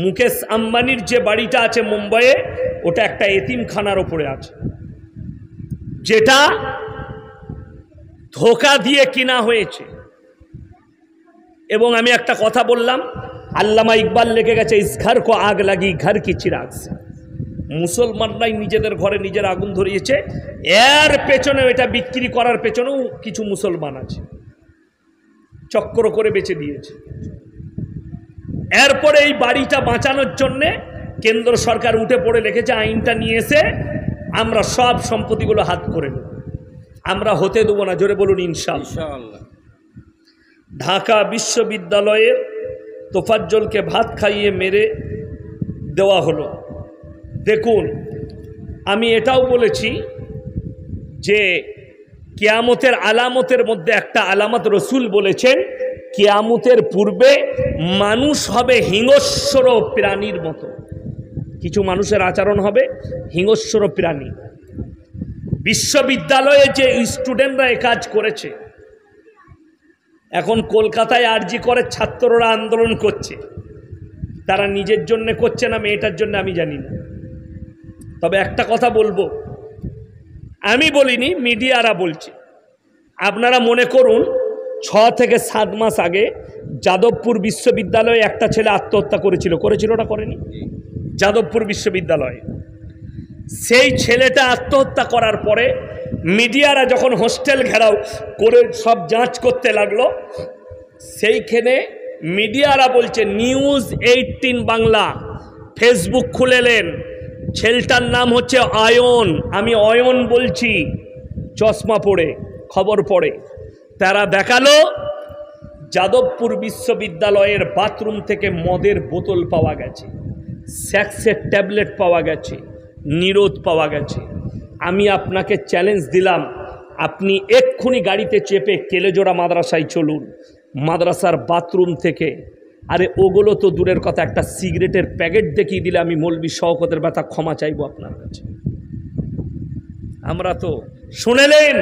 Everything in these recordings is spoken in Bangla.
মুকেশ আম্বানির যে বাড়িটা আছে মুম্বাইয়ে, ওটা একটা এতিমখানার ওপরে আছে, যেটা ধোঁকা দিয়ে কিনা হয়েছে। এবং আমি একটা কথা বললাম, আল্লামা ইকবাল লিখে গেছে, ইস ঘর কো আগ লাগি ঘর কি চিরাগ সে। মুসলমানরাই নিজেদের ঘরে নিজের আগুন ধরিয়েছে। এর পেছনে, এটা বিক্রি করার পেছনেও কিছু মুসলমান আছে, চক্র করে বেচে দিয়েছে। এরপরে এই বাড়িটা বাঁচানোর জন্যে কেন্দ্র সরকার উঠে পড়ে লিখেছে, আইনটা নিয়ে এসে আমরা সব সম্পত্তিগুলো হাত করে নেব, আমরা হতে দেবো না। জোরে বলুন ইনশাআল্লাহ। ঢাকা বিশ্ববিদ্যালয়ের তোফাজ্জলকে ভাত খাইয়ে মেরে দেওয়া হলো। দেখুন, আমি এটাও বলেছি যে কিয়ামতের আলামতের মধ্যে একটা আলামত রসুল বলেছেন, কিয়ামতের পূর্বে মানুষ হবে হিংস্র প্রাণীর মতো। কিছু মানুষের আচরণ হবে হিংস্র প্রাণী। বিশ্ববিদ্যালয়ে যে স্টুডেন্টরা এ কাজ করেছে, এখন কলকাতায় আরজি করে ছাত্ররা আন্দোলন করছে, তারা নিজের জন্য করছে না মেয়েটার জন্য আমি জানি না। তবে একটা কথা বলবো, আমি বলিনি, মিডিয়ারা বলছে। আপনারা মনে করুন 6 থেকে 7 মাস আগে যাদবপুর বিশ্ববিদ্যালয়ে একটা ছেলে আত্মহত্যা করেছিল না করেনি? যাদবপুর বিশ্ববিদ্যালয়ে সেই ছেলেটা আত্মহত্যা করার পরে মিডিয়ারা যখন হোস্টেল ঘেরাও করে সব যাঞ্চ করতে লাগলো, সেইখানে মিডিয়ারা বলছে, নিউজ 18 বাংলা ফেসবুক খুলেলেন, ছেলেটার নাম হচ্ছে অয়ন, আমি অয়ন বলছি, চশমা পড়ে খবর পড়ে, তারা দেখালো যাদবপুর বিশ্ববিদ্যালয়ের বাথরুম থেকে মদের বোতল পাওয়া গেছে, সেক্সের ট্যাবলেট পাওয়া গেছে, নিরোধ পাওয়া গেছে। আমি আপনাকে চ্যালেঞ্জ দিলাম, আপনি এক্ষুনি গাড়িতে চেপে কেলেজোড়া মাদ্রাসায় চলুন, মাদ্রাসার বাথরুম থেকে, আরে ওগুলো তো দূরের কথা, একটা সিগারেটের প্যাকেট দেখিয়ে দিলে আমি মৌলবি শওকতের ব্যথা ক্ষমা চাইবো আপনার কাছে। আমরা তো শুনেলেন,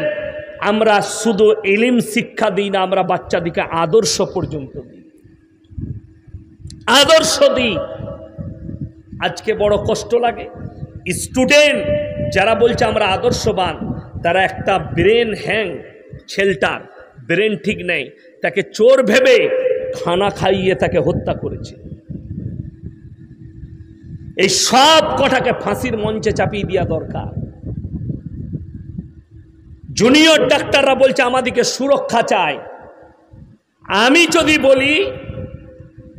আমরা শুধু ইলম শিক্ষা দিই না, আমরা বাচ্চাদিকে আদর্শ পর্যন্ত দিই, আদর্শ দিই। আজকে বড় কষ্ট লাগে, স্টুডেন্ট যারা বলছে আমরা আদর্শবান, তারা একটা ব্রেন হ্যাং, ছেলেটার ব্রেন ঠিক নেই, তাকে চোর ভেবে খানা খাইয়ে তাকে হত্যা করেছে। এই সব কটাকে ফাঁসির মঞ্চে চাপিয়ে দেওয়া দরকার। জুনিয়র ডাক্তাররা বলছে আমাদেরকে সুরক্ষা চাই। আমি যদি বলি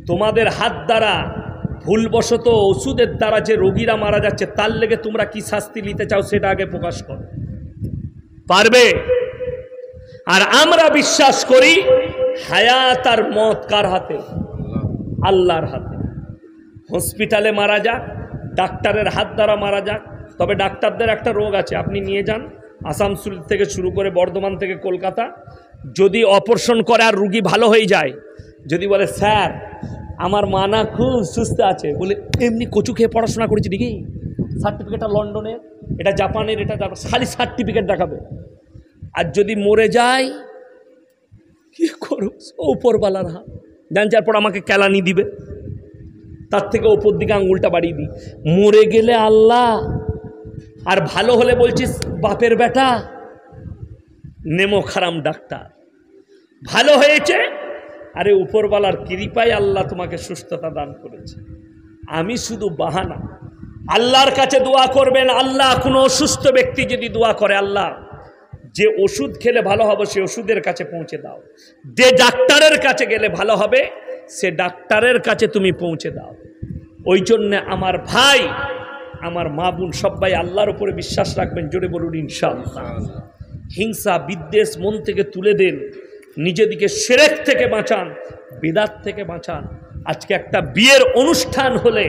তোমাদের হাত দ্বারা ভুলবশত ওষুধের দ্বারা যে রোগীরা মারা যাচ্ছে, তার লেগে তোমরা কি শাস্তি নিতে চাও সেটা আগে প্রকাশ করো, পারবে? আর আমরা বিশ্বাস করি হায়াত আর মত কার হাতে? আল্লাহর হাতে। হসপিটালে মারা যাক, ডাক্তারের হাত দ্বারা মারা যাক, তবে ডাক্তারদের একটা রোগ আছে, আপনি নিয়ে যান আসানসোল থেকে শুরু করে বর্ধমান থেকে কলকাতা, যদি অপারেশন করে আর রুগী ভালো হয়ে যায়, যদি বলে স্যার আমার মা না খুব সুস্থ আছে, বলে এমনি কচু খেয়ে পড়াশোনা করেছি নাকি, সার্টিফিকেটটা লন্ডনের, এটা জাপানের, এটা খালি সার্টিফিকেট দেখাবে। আর যদি মরে যায় কি করো, ওপরওয়ালার হাত জানছার পর আমাকে কেলানি দিবে, তার থেকে ওপর দিকে আঙুলটা বাড়িয়ে দিই। মরে গেলে আল্লাহ, আর ভালো হলে বলছিস বাপের বেটা, নেমো খারাম ডাক্তার। ভালো হয়েছে, আরে উপরওয়ালার কৃপায় আল্লাহ তোমাকে সুস্থতা দান করেছে। আমি শুধু বাহানা। আল্লাহর কাছে দোয়া করবেন। আল্লাহ কোনো অসুস্থ ব্যক্তি যদি দোয়া করে, আল্লাহ যে ওষুধ খেলে ভালো হবে সে ওষুধের কাছে পৌঁছে দাও, যে ডাক্তারের কাছে গেলে ভালো হবে সে ডাক্তারের কাছে তুমি পৌঁছে দাও। ওই জন্যে আমার ভাই, আমার মা বোন সবাই আল্লাহর উপরে বিশ্বাস রাখবেন, জোরে বলুন ইনশাআল্লাহ। হিংসা বিদ্বেষ মন থেকে তুলে দেন, নিজেদিকে শিরক থেকে বাঁচান, বিদআত থেকে বাঁচান। আজকে একটা বিয়ের অনুষ্ঠান হলে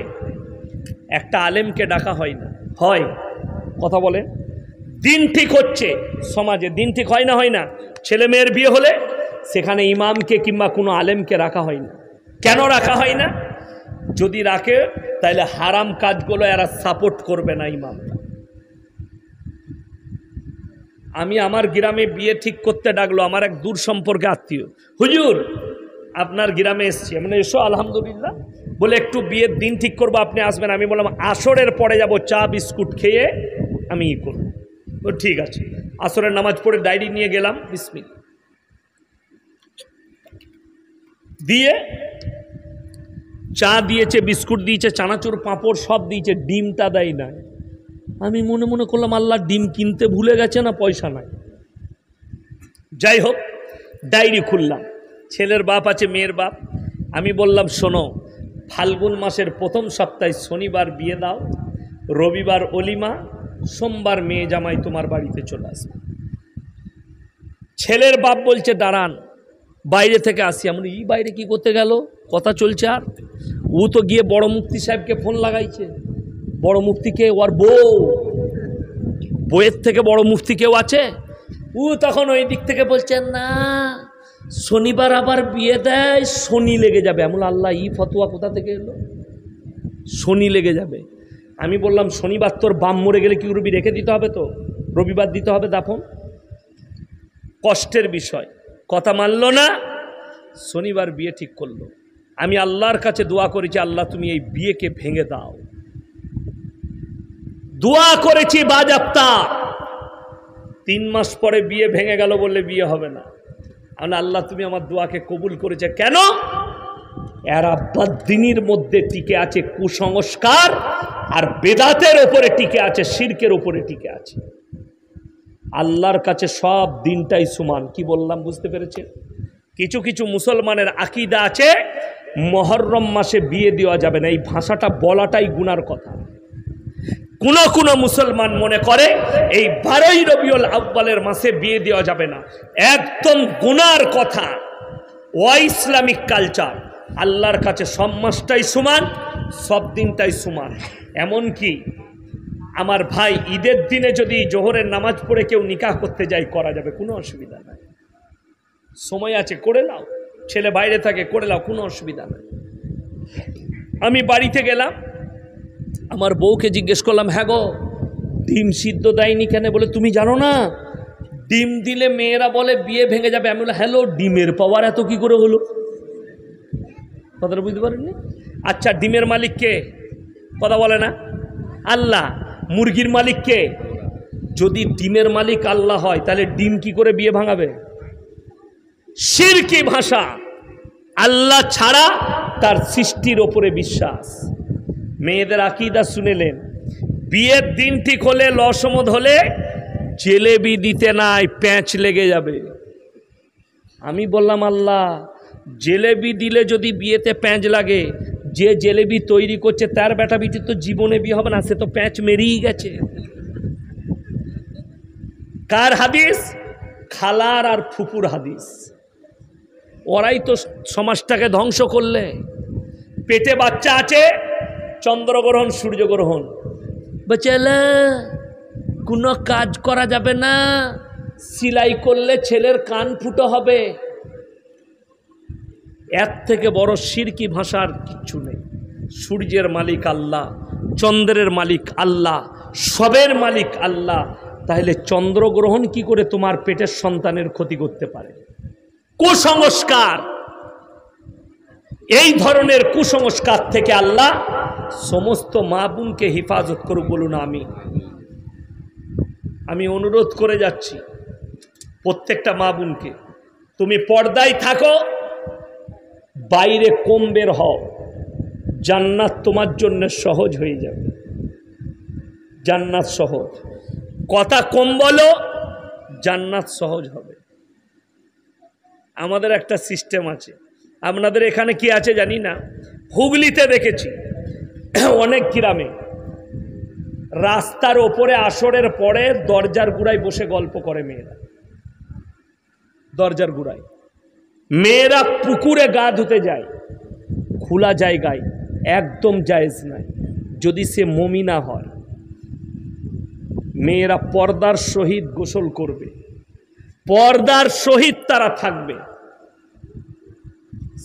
একটা আলেমকে ডাকা হয় না, হয়? কথা বলেন। দিন ঠিক হচ্ছে, সমাজে দিন ঠিক হয় না, হয় না? ছেলে মেয়ের বিয়ে হলে সেখানে ইমামকে কিংবা কোনো আলেমকে রাখা হয় না। কেন রাখা হয় না? যদি রাখে তাহলে হারাম কাজগুলো এরা সাপোর্ট করবে না ইমামরা। আমি আমার গ্রামে বিয়ে ঠিক করতে ডাকলো আমার এক দূর সম্পর্কে আত্মীয়, হুজুর আপনার গ্রামে এসছি, মানে এসো আলহামদুলিল্লাহ, বলে একটু বিয়ের দিন ঠিক করবো, আপনি আসবেন। আমি বললাম আসরের পরে যাব, চা বিস্কুট খেয়ে আমি করবো। তো ঠিক আছে, আসরের নামাজ পড়ে ডায়েরি নিয়ে গেলাম, বিসমিল্লাহ দিয়ে চা দিয়েছে, বিস্কুট দিয়েছে, চানাচুর পাঁপড় সব দিয়েছে, ডিমটা দেয় না। আমি মনে মনে করলাম আল্লাহ ডিম কিনতে ভুলে গেছে না পয়সা নাই। যাই হোক, ডায়েরি খুললাম, ছেলের বাপ আছে, মেয়ের বাপ। আমি বললাম শোনো, ফাল্গুন মাসের প্রথম সপ্তাহে শনিবার বিয়ে দাও, রবিবার অলিমা, সোমবার মেয়ে জামাই তোমার বাড়িতে চলে আসবে। ছেলের বাপ বলছে দাঁড়ান, বাইরে থেকে আসি। আমরা এই বাইরে কি করতে গেল, কথা চলছে। আর ও তো গিয়ে বড় মুফতি সাহেবকে ফোন লাগাইছে। বড় মুফতিকে, ওর বউয়ের থেকে বড় মুফতি কেউ আছে? ও তখন ওই দিক থেকে বলছে না, শনিবার আবার বিয়ে দেয়, শনি লেগে যাবে। এমন আল্লাহ, ই ফতোয়া কোথা থেকে এলো, শনি লেগে যাবে? আমি বললাম শনিবার তোর বাম মরে গেলে কি রবি রেখে দিতে হবে, তো রবিবার দিতে হবে দাফন। কষ্টের বিষয়, কথা মানল না, শনিবার বিয়ে ঠিক করলো। আমি আল্লাহর কাছে দোয়া করেছি, আল্লাহ তুমি এই বিয়েকে ভেঙে দাও। দোয়া করেছি বাজাপ্তা। 3 মাস পরে বিয়ে ভেঙে গেল, বললে বিয়ে হবে না। আল্লাহ তুমি আমার দোয়াকে কবুল করেছে। কেন? এরা বদ্দিনীর মধ্যে টিকে আছে কুসংস্কার, আর বেদাতের ওপরে টিকে আছে, শিরকের ওপরে টিকে আছে। আল্লাহর কাছে সব দিনটাই সমান। কি বললাম বুঝতে পেরেছে? কিছু কিছু মুসলমানের আকীদা আছে মুহররম মাসে বিয়ে দেওয়া যাবে না। এই ভাষাটা বলাটাই গুনার কথা। কোন মুসলমান মনে করে এই 12ই রবিউল আউয়ালের মাসে বিয়ে দেওয়া যাবে না, একদম গুনার কথা। ইসলামিক কালচার, আল্লাহর কাছে সব মাসটাই সমান, সব দিনটাই সমান। এমনকি আমার ভাই, ঈদের দিনে যদি জোহরের নামাজ পড়ে কেউ নিকাহ করতে যায়, করা যাবে, কোনো অসুবিধা নাই। সময় আছে, করে নাও। ছেলে বাইরে থাকে, করে নাও, কোনো অসুবিধা নাই। আমি বাড়িতে গেলাম, আমার বউকে জিজ্ঞেস করলাম, হ্যাঁ গো, ডিম সিদ্ধ দেয়নি কেন? বলে তুমি জানো না, ডিম দিলে মেয়েরা বলে বিয়ে ভেঙে যাবে। আমি বললাম হ্যালো, ডিমের পাওয়ার এত কি করে হলো? কথাটা বুঝতে পারেননি? আচ্ছা, ডিমের মালিক কে? কথা বলে না, আল্লাহ। মুরগির মালিক কে? যদি ডিমের মালিক আল্লাহ হয়, তাহলে ডিম কি করে বিয়ে ভাঙাবে? শিরকি ভাষা। আল্লাহ ছাড়া তার সৃষ্টির ওপরে বিশ্বাস। মেয়েদের আকীদা শুনেলেন, বিয়ের দিন ঠিক হলে, লসমদ হলে জেলেবি দিতে নাই, প্যাঁচ লেগে যাবে। আমি বললাম আল্লাহ, জেলেবি দিলে যদি বিয়েতে প্যাঁচ লাগে, যে জেলেবি তৈরি করছে তার বেটা বিটি তো জীবনে বিয়ে হবে না, সে তো প্যাঁচ মেরেই গেছে। কার হাদিস? খালার আর ফুপুর হাদিস। ওরাই তো সমাজটাকে ধ্বংস করলে। পেটে বাচ্চা আছে, চন্দ্রগ্রহণ সূর্যগ্রহণ, বেচালা কোনো কাজ করা যাবে না, সেলাই করলে ছেলের কান ফুটো হবে। এর থেকে বড় শিরকি ভাষার কিচ্ছু নেই। সূর্যের মালিক আল্লাহ, চন্দ্রের মালিক আল্লাহ, সবের মালিক আল্লাহ। তাহলে চন্দ্রগ্রহণ কি করে তোমার পেটের সন্তানের ক্ষতি করতে পারে? কুসংস্কার। এই ধরনের কুসংস্কার থেকে আল্লাহ সমস্ত মা বোনকে হেফাজত করুক, বলুন আমি অনুরোধ করে যাচ্ছি প্রত্যেকটা মা বোনকে, তুমি পর্দায় থাকো, বাইরে কম বের হও, জান্নাত তোমার জন্য সহজ হয়ে যাবে। জান্নাত সহজ। কথা কম বলো, জান্নাত সহজ হবে। আমাদের একটা সিস্টেম আছে, আপনাদের এখানে কি আছে জানি না। হুগলিতে দেখেছি অনেক গ্রামে রাস্তার ওপরে আসরের পরে দরজার গুড়ায় বসে গল্প করে মেয়েরা। দরজার গুড়ায় মেয়েরা পুকুরে গা ধুতে যায়, খোলা জায়গায়, একদম জায়েজ নাই। যদি সে মুমিনা হয়, মেয়েরা পর্দার সহিত গোসল করবে, পর্দার সহিত তারা থাকবে।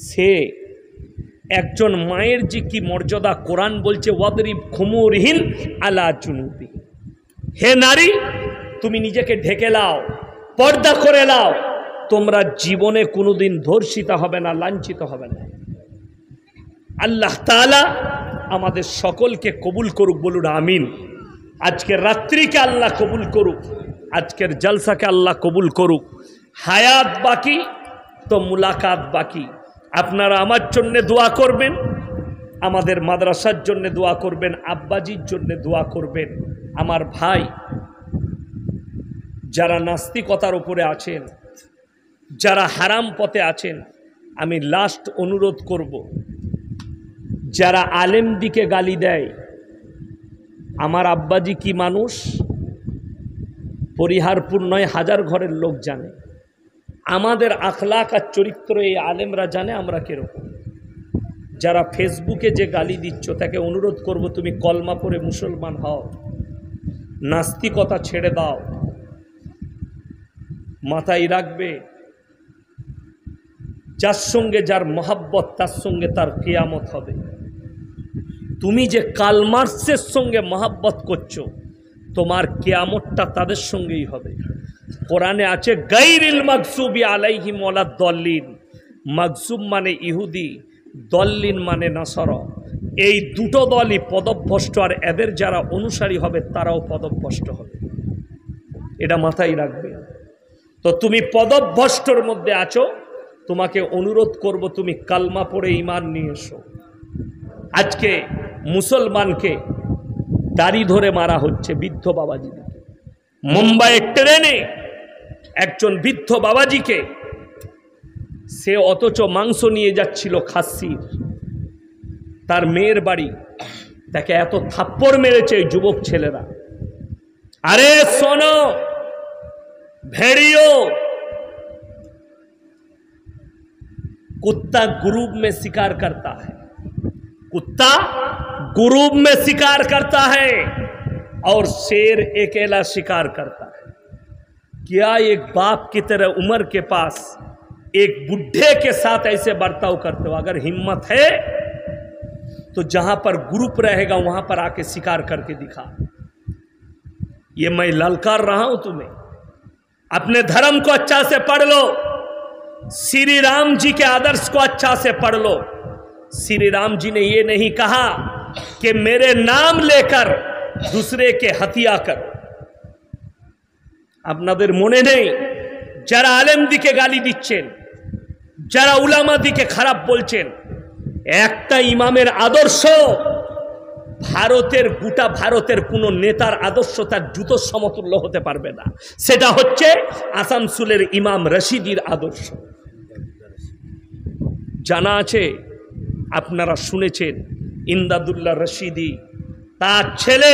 সে একজন মায়ের যে কি মর্যাদা, কোরআন বলছে ওয়াদরিব খুমুরহিন আলা জুনুবি। হে নারী, তুমি নিজেকে ঢেকে লাও, পর্দা করে লাও, তোমরা জীবনে কোনোদিন ধর্ষিতা হবে না, লাঞ্ছিত হবে না। আল্লাহ তাআলা আমাদের সকলকে কবুল করুক, বলুন আমিন। আজকের রাত্রিকে আল্লাহ কবুল করুক, আজকের জলসাকে আল্লাহ কবুল করুক। হায়াত বাকি তো মুলাকাত বাকি। আপনারা আমার জন্যে দোয়া করবেন, আমাদের মাদ্রাসার জন্যে দোয়া করবেন, আব্বাজির জন্যে দোয়া করবেন। আমার ভাই যারা নাস্তিকতার উপরে আছেন, যারা হারাম পথে আছেন, আমি লাস্ট অনুরোধ করব, যারা আলেম দিকে গালি দেয়, আমার আব্বাজি কি মানুষ পরিহারপুর নয়, হাজার ঘরের লোক জানে। আমাদের আখলাক আর চরিত্র এই আলেমরা জানে আমরা কিরকম। যারা ফেসবুকে যে গালি দিচ্ছ তাকে অনুরোধ করব, তুমি কলমা পড়ে মুসলমান হও, নাস্তিকতা ছেড়ে দাও। মাথায় রাখবে, যার সঙ্গে যার মহাব্বত তার সঙ্গে তার কিয়ামত হবে। তুমি যে কার্ল মার্কসের সঙ্গে মহাব্বত করছো, তোমার কিয়ামতটা তাদের সঙ্গেই হবে। কোরআনে আছে গায়রিল মাগসুবি আলাইহিম ওয়ালাদ দল্লিন। মাগসুব মানে ইহুদি, দল্লিন মানে নাসারা। এই দুটো দলই পদভ্রষ্ট, আর এদের যারা অনুসারী হবে তারাও পদভ্রষ্ট হবে, এটা মাথায় রাখবে। তো তুমি পদভ্রষ্টর মধ্যে আছো, তোমাকে অনুরোধ করব তুমি কালমা পড়ে ঈমান নিয়ে এসো। আজকে মুসলমানকে দাড়ি ধরে মারা হচ্ছে, বৃদ্ধ বাবাজিকে। মুম্বাইয়ের ট্রেনে একজন বৃদ্ধ বাবাজিকে, সে অথচ মাংস নিয়ে যাচ্ছিল খাসির, তার মেয়ের বাড়ি, তাকে এত থাপ্পড় মেরেছে যুবক ছেলেরা। আরে শোনো भेड़ियों, कुत्ता ग्रुप में शिकार करता है, कुत्ता ग्रुप में शिकार करता है और शेर अकेला शिकार करता है। क्या एक बाप की तरह उम्र के पास एक बुढ़े के साथ ऐसे बर्ताव करते हो? अगर हिम्मत है तो जहां पर ग्रुप रहेगा वहां पर आके शिकार करके दिखा। ये मैं ललकार रहा हूं तुम्हें, अपने धर्म को अच्छा से पढ़ लो, श्री राम जी के आदर्श को अच्छा से पढ़ लो। श्री राम जी ने ये नहीं कहा कि मेरे नाम लेकर दूसरे के हत्या करो। আপনাদের মনে নেই যারা আলেম দিকে গালি দিচ্ছেন, যারা উলামা দিকে খারাপ বলছেন, একটা ইমামের আদর্শ ভারতের গোটা ভারতের কোনো নেতার আদর্শ তার জুতোর সমতুল্য হতে পারবে না। সেটা হচ্ছে আসানসোলের ইমাম রশিদির আদর্শ। জানা আছে, আপনারা শুনেছেন, ইমদাদুল্লাহ রশিদি তার ছেলে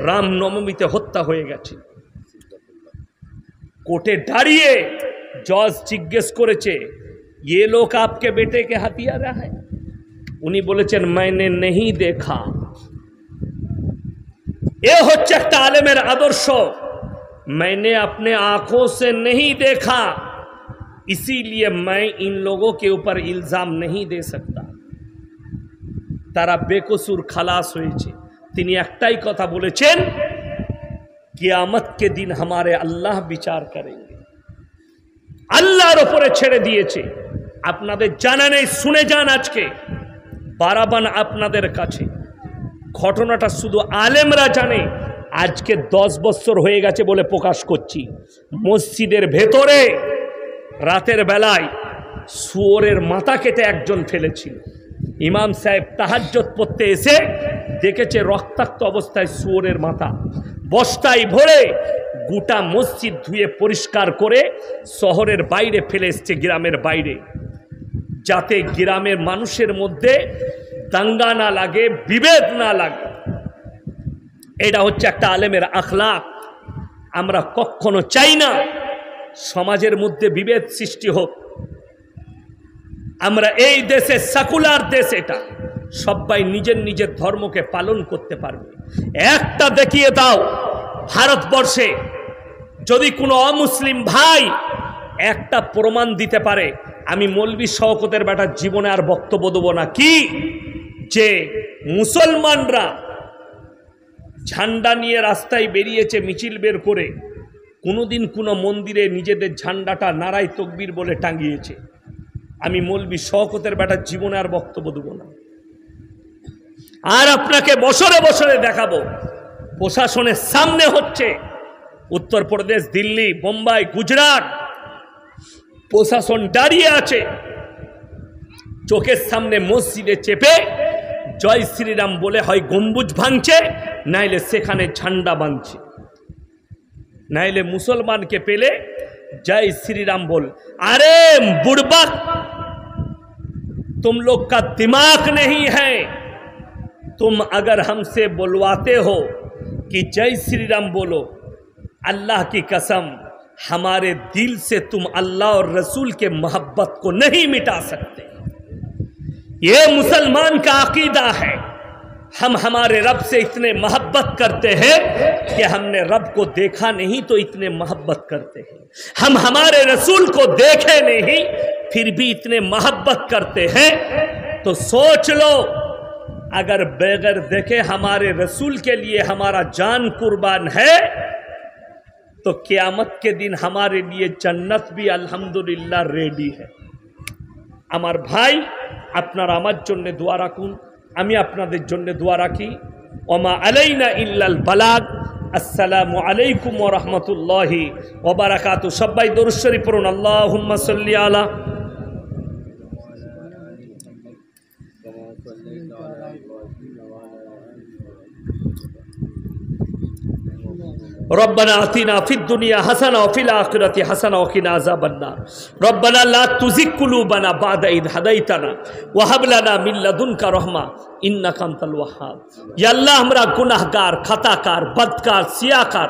রামনবমীতে হত্যা হয়ে গেছে। কোর্টে দাঁড়িয়ে জজ জিজ্ঞেস করেছে, ये लोग आपके बेटे के हथियार है? উনি বলেছেন मैंने नहीं देखा। ये হচ্ছে একটা আলেমের আদর্শ, मैंने अपने आंखों से नहीं देखा, इसीलिए मैं इन लोगों के ऊपर इल्जाम नहीं दे सकता। তারা বেকসুর খালাস হয়েছে। তিনি একটাই কথা বলেছেন, কিয়ামত के दिन हमारे अल्लाह বিচার करेंगे। আল্লাহর উপরে ছেড়ে দিয়েছে। আপনাদের জানা নেই, শুনে যান আজকে বারাবান আপনাদের কাছে। ঘটনাটা শুধু আলেমরা জানে। আজকে 10 বছর হয়ে গেছে বলে প্রকাশ করছি। মসজিদের ভেতরে রাতের বেলায় শুয়োরের মাথা কেটে একজন ফেলেছিল। ইমাম সাহেব তাহাজ্জুদ পড়তে এসে দেখেছে রক্তাক্ত অবস্থায় শুয়োরের মাথা, বস্তায় ভরে গোটা মসজিদ ধুয়ে পরিষ্কার করে শহরের বাইরে ফেলে এসছে, গ্রামের বাইরে, যাতে গ্রামের মানুষের মধ্যে দাঙ্গা না লাগে, বিভেদ না লাগে। এটা হচ্ছে একটা আলেমের আখলাক। আমরা কখনো চাই না সমাজের মধ্যে বিভেদ সৃষ্টি হোক। আমরা এই দেশে সেকুলার দেশ, এটা সবাই নিজের নিজের ধর্মকে পালন করতে পারবে। একটা দেখিয়ে দাও ভারতবর্ষে, যদি কোনো অমুসলিম ভাই একটা প্রমাণ দিতে পারে, আমি মৌলভী শওকতের বেটার জীবনে আর বক্তব্য দেবো না, কি যে মুসলমানরা ঝান্ডা নিয়ে রাস্তায় বেরিয়েছে মিছিল বের করে, কোনোদিন কোনো মন্দিরে নিজেদের ঝান্ডাটা নারায় তকবীর বলে টাঙিয়েছে। আমি মৌলভী শওকতের বেটার জীবনে আর বক্তব্য দেবো না। আর আপনাকে বছরে বছরে দেখাবো প্রশাসনের সামনে হচ্ছে উত্তরপ্রদেশ, দিল্লি, বোম্বাই, গুজরাট, প্রশাসন দাঁড়িয়ে আছে, চোখের সামনে মসজিদে চেপে জয় শ্রীরাম বলে হয় গম্বুজ ভাঙছে, নাইলে সেখানে ঝান্ডা বাঁধছে, নাইলে মুসলমানকে পেলে जय श्री राम बोल। अरे बुड़बक, तुम लोग का दिमाग नहीं है। तुम अगर हमसे बुलवाते हो कि जय श्री राम बोलो, अल्लाह की कसम हमारे दिल से तुम अल्लाह और रसूल के मोहब्बत को नहीं मिटा सकते। ये मुसलमान का अकीदा है। हम हमारे रब से इतने मोहब्बत करते हैं कि हमने रब को देखा नहीं तो इतने मोहब्बत करते हैं। हम हमारे रसूल को देखे नहीं फिर भी इतने मोहब्बत करते हैं। तो सोच लो, अगर बगैर देखे हमारे रसूल के लिए हमारा जान कुर्बान है तो क़यामत के दिन हमारे लिए जन्नत भी अल्हम्दुलिल्लाह रेडी है। আমার ভাই, আপনারা আমার জন্য দোয়া রাখুন, আমি আপনাদের জন্য দোয়া রাখি। ওমা আলাইনা ইল্লাল বালাগ। আসসালামু আলাইকুম ওয়া রাহমাতুল্লাহি ওয়া বারাকাতুহু। সবাই দরুদ শরীফ পড়ুন। আল্লাহুম্মা সাল্লি আলা रब्बना आतिना फिद दुनिया हसना व फिल आखिरति हसना व किना अज़ाबन्नार। रब्बना ला तुज़िग कुलूबना बादा इज़ हदैतना व हब लना मिन लदुनका रहमा इन्नका अंतल वहाब। या अल्लाह हमरा गुनाहगार, खताकार, बदकार, सियाकार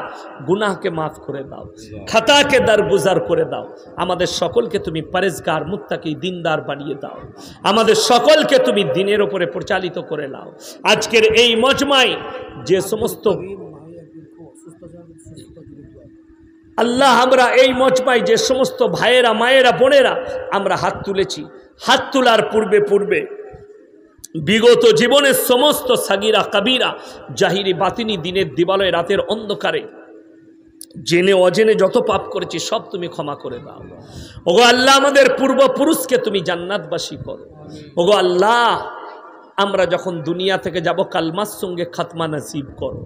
गुनाहके माफ करे दाओ, खताके दरगुजर करे दाओ। आमादेर सकलके तुमी परेजगार, मुत्ताकी, दीनदार बानिये दाओ। आमादेर सकलके तुमी दिनेर उपरे परिचालित करे नाओ। आजकेर एई मजमाय जे समस्त আল্লাহ, আমরা এই মজমায় যে সমস্ত ভাইয়েরা, মায়েরা, বোনেরা আমরা হাত তুলেছি, হাত তোলার পূর্বে পূর্বে বিগত জীবনের সমস্ত সাগিরা কাবিরা, জাহিরি বাতিনি, দিনের দিবালয়, রাতের অন্ধকারে জেনে অজেনে যত পাপ করেছি সব তুমি ক্ষমা করে দাও। ওগো আল্লাহ, আমাদের পূর্বপুরুষকে তুমি জান্নাতবাসী করো। ওগো আল্লাহ, আমরা যখন দুনিয়া থেকে যাব কালমার সঙ্গে খাতমা নসিব করো।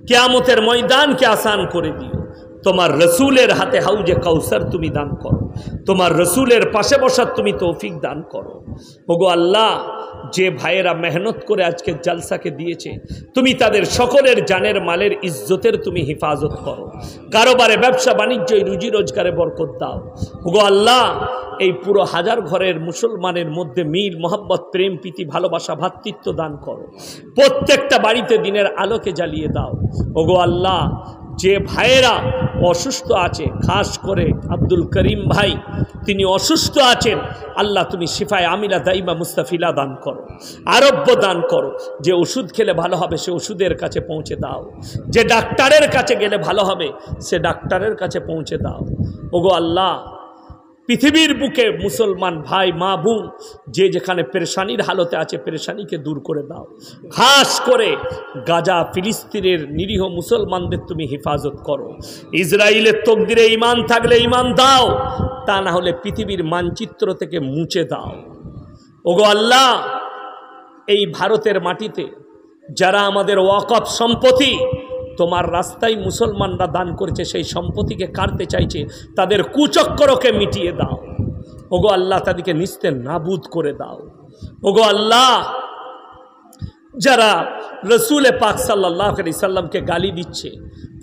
কিয়ামতের ময়দানকে আসান করে দিও। তোমার রসুলের হাতে হাউজে কাউসার তুমি দান করো। তোমার রসুলের পাশে বসার তুমি তৌফিক দান করো। ওগো আল্লাহ, যে ভাইয়েরা মেহনত করে আজকে জলসাকে দিয়েছে, তুমি তাদের সকলের জানের মালের ইজ্জতের তুমি হিফাজত করো। কারোবারে, ব্যবসা বাণিজ্য, রুজি রোজগারে বরকত দাও। ওগো আল্লাহ, এই পুরো হাজার ঘরের মুসলমানের মধ্যে মিল, মোহাব্বত, প্রেম, প্রীতি, ভালোবাসা, ভ্রাতৃত্ব দান করো। প্রত্যেকটা বাড়িতে দিনের আলোকে জ্বালিয়ে দাও। ওগো আল্লাহ, যে ভাইয়েরা অসুস্থ আছে, খাস করে আব্দুল করিম ভাই, তিনি অসুস্থ আছেন, আল্লাহ তুমি শিফায়ে আমিলা দাইমা মুস্তাফিলা দান করো, আরোগ্য দান করো। যে ওষুধ খেলে ভালো হবে সে ওষুধের কাছে পৌঁছে দাও। যে ডাক্তারের কাছে গেলে ভালো হবে সে ডাক্তারের কাছে পৌঁছে দাও। ওগো আল্লাহ, পৃথিবীর বুকে মুসলমান ভাই, মা, বোন যে যেখানে পেরেশানির হালতে আছে পেরেশানিকে দূর করে দাও। খাস করে গাজা, ফিলিস্তিনের নিরীহ মুসলমানদের তুমি হেফাজত করো। ইসরায়েলের তকদিরে ঈমান থাকলে ঈমান দাও, তা না হলে পৃথিবীর মানচিত্র থেকে মুছে দাও। ওগো আল্লাহ, এই ভারতের মাটিতে যারা আমাদের ওয়াকফ সম্পত্তি তোমার রাস্তায় মুসলমানরা দান করেছে, সেই সম্পত্তিকে কাটতে চাইছে, তাদের কুচক্রকে মিটিয়ে দাও। ওগো আল্লাহ, তাদেরকে নিস্তে নাবুদ করে দাও। ওগো আল্লাহ, যারা রসুল পাক সাল্লাল্লাহু আলাইহি সাল্লামকে গালি দিচ্ছে,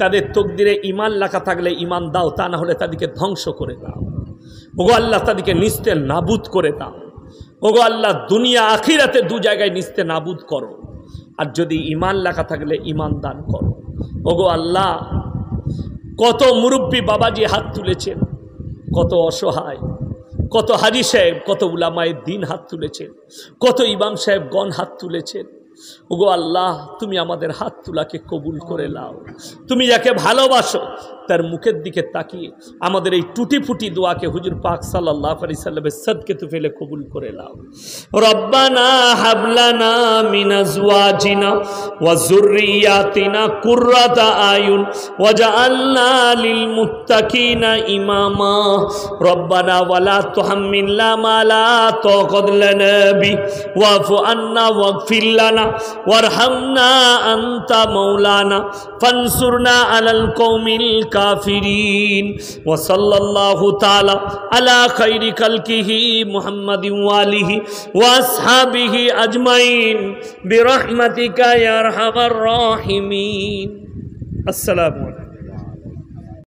তাদের তকদিরে ঈমান লেখা থাকলে ঈমান দাও, তা না হলে তাদেরকে ধ্বংস করে দাও। ওগো আল্লাহ, তাদেরকে নিস্তে নাবুদ করে দাও। ওগো আল্লাহ, দুনিয়া আখিরাতে দু জায়গায় নিস্তে নাবুদ করো। আর যদি ঈমান লেখা থাকলে ঈমান দান করো। ওগো আল্লাহ, কত মুরব্বী বাবাজি হাত তুলেছেন, কত অসহায়, কত হাজি সাহেব, কত উলামায়ে দ্বীন হাত তুলেছেন, কত ইমাম সাহেবগণ হাত তুলেছেন। ওগো আল্লাহ, তুমি আমাদের হাত তোলাকে কবুল করে নাও। তুমি যাকে ভালোবাসো তার মুখের দিকে তাকিয়ে আমাদের এই টুটি ফুটি দোয়াকে হুজুর পাক সাল্লাল্লাহু আলাইহি সাল্লামের সাদকে তু ফেলে কবুল করে নাও। রব্বানা হাবলানা মিন আজওয়াজিনা ওয়া যুররিয়াতিনা কুররাতা আয়ুন ওয়াজআলনা লিল মুত্তাকিনা ইমামা। রব্বানা ওয়ালা তুহাম্মিলনা মা লা তাকাত লানা বি ওয়াফু আন্না ওয়াগফির লানা ওয়ারহামনা আনতা মাওলানা ফানসুরনা আলাল কওমিল কাফিরিন। ওয়া সাল্লাল্লাহু তাআলা আলা খাইরি খালকিহি মুহাম্মাদিন ওয়া আলিহি ওয়া আসহাবিহি আজমাইন বিরহমাতিকা ইয়া আরহামার রাহিমিন। আসসালামু আলাইকুম।